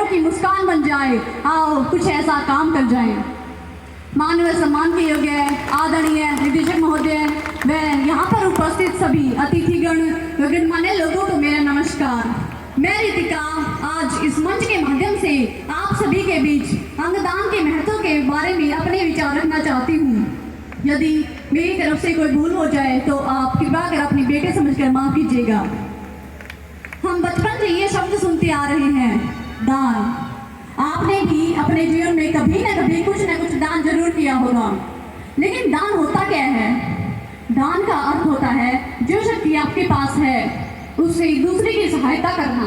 की मुस्कान बन जाए। आओ कुछ ऐसा काम कर जाए। माननीय सम्मान के योग्य आदरणीय निदेशक महोदय व यहाँ पर उपस्थित सभी अतिथिगण व गणमान्य लोगों को मेरा नमस्कार। मैं रितिका आज इस मंच के माध्यम से आप सभी के बीच अंगदान के महत्व के बारे में अपने विचार रखना चाहती हूँ। यदि मेरी तरफ से कोई भूल हो जाए तो आप कृपया कर अपनी बेटे समझकर माफ कीजिएगा। हम बचपन से ये शब्द सुनते आ रहे हैं, दान। आपने भी अपने जीवन में कभी न कभी कुछ न कुछ दान जरूर किया होगा, लेकिन दान होता क्या है? दान का अर्थ होता है जो शक्ति आपके पास है उससे दूसरे की सहायता करना।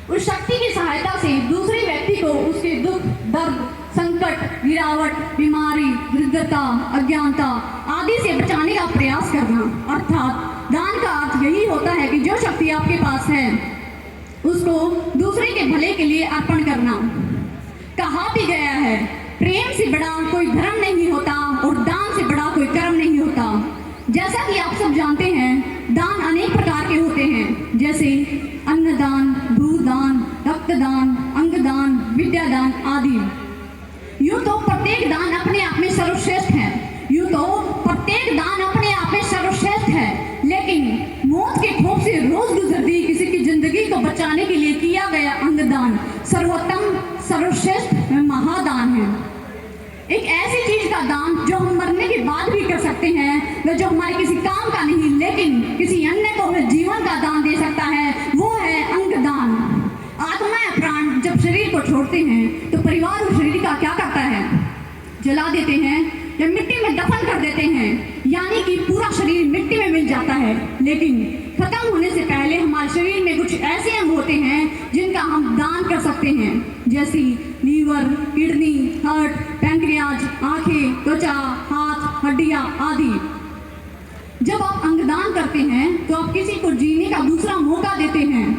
उस शक्ति की सहायता से दूसरे व्यक्ति को उसके दुख, दर्द, संकट, गिरावट, बीमारी, वृद्धता, अज्ञानता आदि से बचाने का प्रयास करना। अर्थात दान का अर्थ यही होता है कि जो शक्ति आपके पास है उसको दूसरे के भले के लिए अर्पण करना। कहा भी गया है, प्रेम से बड़ा कोई धर्म नहीं होता और दान से बड़ा कोई कर्म नहीं होता। जैसा कि आप सब जानते हैं, दान अनेक प्रकार के होते हैं, जैसे अन्नदान, भूदान, रक्तदान, अंगदान, विद्यादान आदि। यूं तो प्रत्येक दान अपने आप में सर्वश्रेष्ठ है, लेकिन मौत के खौफ से रोज गुजरती किसी की जिंदगी को बचाने के लिए किया गया अंगदान सर्वोत्तम, सर्वश्रेष्ठ महादान है। एक ऐसी चीज का दान जो हम मरने के बाद भी कर सकते हैं, व जो हमारे किसी काम का नहीं लेकिन किसी अन्य को जीवन का दान दे सकता है, वो है अंगदान। आत्मा या प्राण जब शरीर को छोड़ते हैं तो परिवार उस शरीर का क्या करता है? जला देते हैं या मिट्टी में दफन कर देते हैं, यानी कि पूरा शरीर मिट्टी में मिल जाता है। लेकिन खत्म होने से पहले हमारे शरीर में कुछ ऐसे अंग होते हैं जिनका हम दान कर सकते हैं, जैसे लीवर, किडनी, हार्ट, पैंक्रियाज, आंखें, त्वचा, हाथ, हड्डियां आदि। जब आप अंगदान करते हैं तो आप किसी को जीने का दूसरा मौका देते हैं,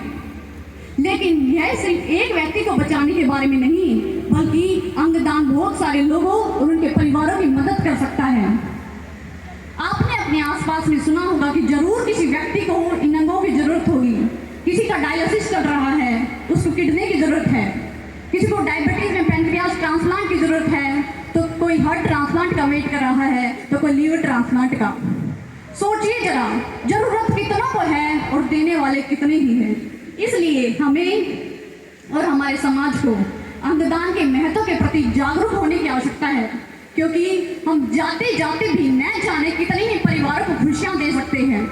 लेकिन यह सिर्फ एक व्यक्ति को बचाने के बारे में नहीं, बल्कि अंगदान बहुत सारे लोगों और उनके परिवारों की मदद कर सकता है। आपने अपने आसपास में सुना होगा कि जरूर किसी व्यक्ति को इन अंगों की जरूरत होगी। किसी का डायलिसिस चल रहा है, उसको किडनी की जरूरत है। किसी को डायबिटीज में पैंक्रियाज ट्रांसप्लांट की जरूरत है, तो कोई हार्ट ट्रांसप्लांट का वेट कर रहा है, तो कोई लीवर ट्रांसप्लांट का। सोचिए जरा, जरूरत कितनों को है और देने वाले कितने ही हैं। इसलिए हमें और हमारे समाज को अंगदान के महत्व के प्रति जागरूक होने की आवश्यकता है, क्योंकि हम जाते जाते भी न जाने कितने ही परिवारों को खुशियां दे सकते हैं।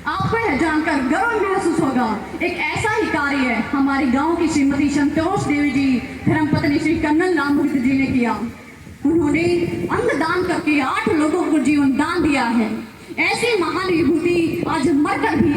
आपको यह जानकर गर्व महसूस होगा, एक ऐसा ही कार्य हमारे गांव की श्रीमती संतोष देवी जी धर्मपत्नी श्री कर्नल राममूर्ति जी ने किया। उन्होंने अंगदान करके 8 लोगों को जीवन दान दिया है। ऐसी महान विभूति आज मरकर भी